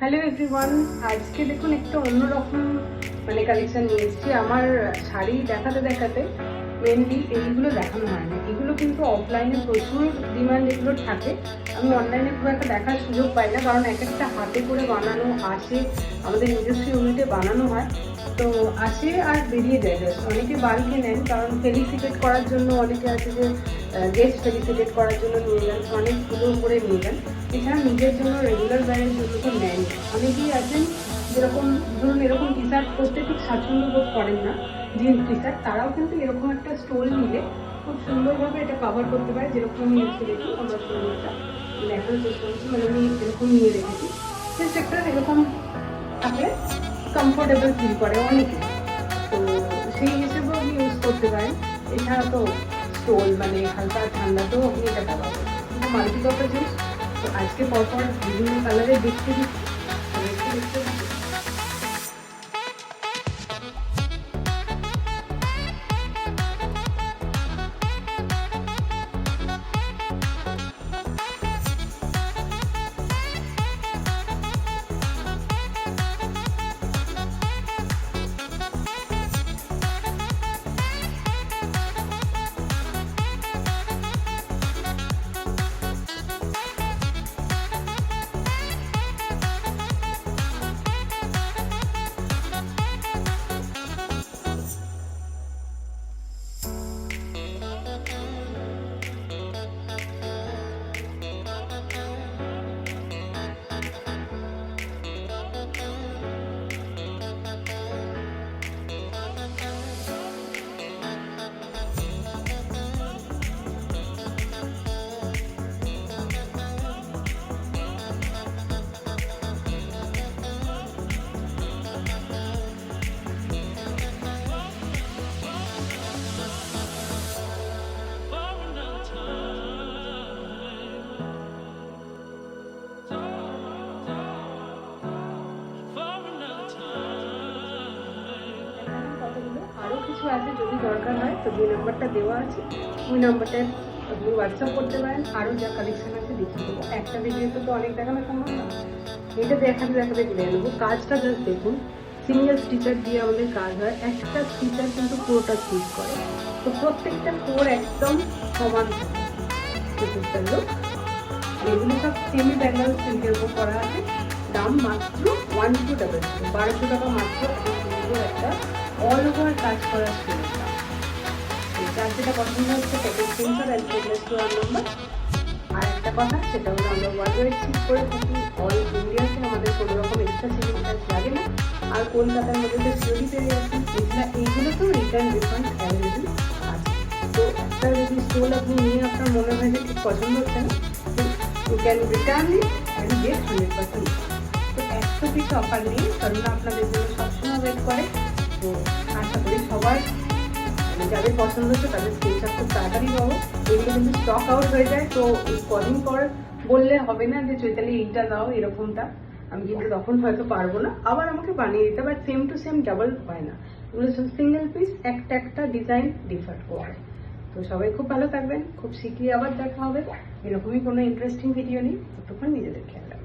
Hello everyone, আজকে দেখুন একটা অন্যরকম কালেকশন নিয়ে এসেছি। আমার শাড়ি দেখাতে দেখাতে মেনলি এইগুলো দেখানো হয় না। এগুলো কিন্তু অফলাইনে প্রচুর ডিমান্ড এগুলো থাকে। আমি অনলাইনে খুব একটা দেখার সুযোগ পাই না, কারণ এক একটা হাতে করে বানানো আসে, আমাদের নিজস্ব ইউনিটে বানানো হয়, তো আসে আর বেরিয়ে যায়। অনেকে বাড়িতে নেন, কারণ ফেলিসিটেট করার জন্য অনেকে আছে যে গেস্ট ফেলিসিটেট করার জন্য নিয়ে যান, অনেকগুলো করে নিয়ে যান। এছাড়া নিজের জন্য রেগুলার ব্যারের জন্য তো নেন। অনেকেই আছেন যেরকম ধরুন এরকম টি শার্ট পরতে ঠিক স্বাচ্ছন্দ্য বোধ করেন না, জিন্স টি শার্ট, তারাও কিন্তু এরকম একটা স্টোল নিলে খুব সুন্দরভাবে এটা কভার করতে পারে। যেরকম আমি এসে দেখি আমার স্টোলটা দেখানোর চেষ্টা করছি, আমি এরকম নিয়ে রেখেছি। জাস্ট একটা এরকম থাকলে কমফোর্টেবল ফিল করে অনেকে, তো সেই হিসেবেও আপনি ইউজ করতে পারেন। এছাড়া তো স্টোল হালকা ঠান্ডাতেও আপনি এটা ব্যবহার করতে পারেন, কিন্তু মাল্টিপারপাস ইউজ। তো আজকে পরপর বিভিন্ন কালারের দেখতে দিচ্ছি। আরও কিছু আছে, যদি দরকার হয় তো যে নাম্বারটা দেওয়া আছে ওই নাম্বারটায় আপনি হোয়াটসঅ্যাপ করতে পারেন। আরও যা কালেকশন আছে দেখিয়ে দেবো। একটা ভিডিওতে তো অনেক দেখানো সম্ভব না, এটা দেখাতে দেখাতে বেড়ে নেবো। কাজটা জাস্ট দেখুন, সিঙ্গেল স্টিচার দিয়ে আমাদের কাজ হয়। একটা স্টিচার কিন্তু পুরোটা স্টিচ করে, তো প্রত্যেকটা কোর একদম সমান থাকে। এগুলো সব সেমি ব্যাঙ্গাল সিল্কের উপর করা আছে। দাম মাত্র 1200 টাকা মাত্র। একটা অল ওভার কাজ করা স্টোনের দাম। যার যেটা পছন্দ হচ্ছে package screenshot and send to our number. আর একটা কথা, সেটা হলো আমরা ওয়ার্ল্ড শিপ করে থাকি। অল ইন্ডিয়াতে আমাদের কোনো রকম এক্সট্রা শিপিং চার্জ লাগে না। আর কলকাতার মধ্যে তো সিওডি পেয়ে যাচ্ছেন। এছাড়া এইগুলোতেও রিটার্ন রিফান্ড অ্যাভেলেবেল আছে। তো একটা যদি স্টোল আপনি নিয়ে আপনার মনে হয় যে ঠিক পছন্দ হচ্ছে না, you can return it and get 100%। তো 100 পিস অফার নিয়ে কারণ আপনাদের জন্য সবসময় ওয়েট করে। তো আশা করি সবার যাদের পছন্দ হচ্ছে তাদের স্ক্রিনশট খুব তাড়াতাড়ি পাবো। এগুলো কিন্তু স্টক আউট হয়ে যায়, তো এই কদিন পর বললে হবে না যে চৈতালি এইটা দাও এরকমটা। আমি কিন্তু তখন হয়তো পারবো না, আবার আমাকে বানিয়ে দিতে, but same to same double হয় না। এগুলো সিঙ্গেল পিস, একটা একটা ডিজাইন ডিফার করে। তো সবাই খুব ভালো থাকবেন, খুব শীঘ্রই আবার দেখা হবে এরকমই কোনো ইন্টারেস্টিং ভিডিও নিয়ে। ততক্ষণ নিজেদের খেয়াল রাখবেন।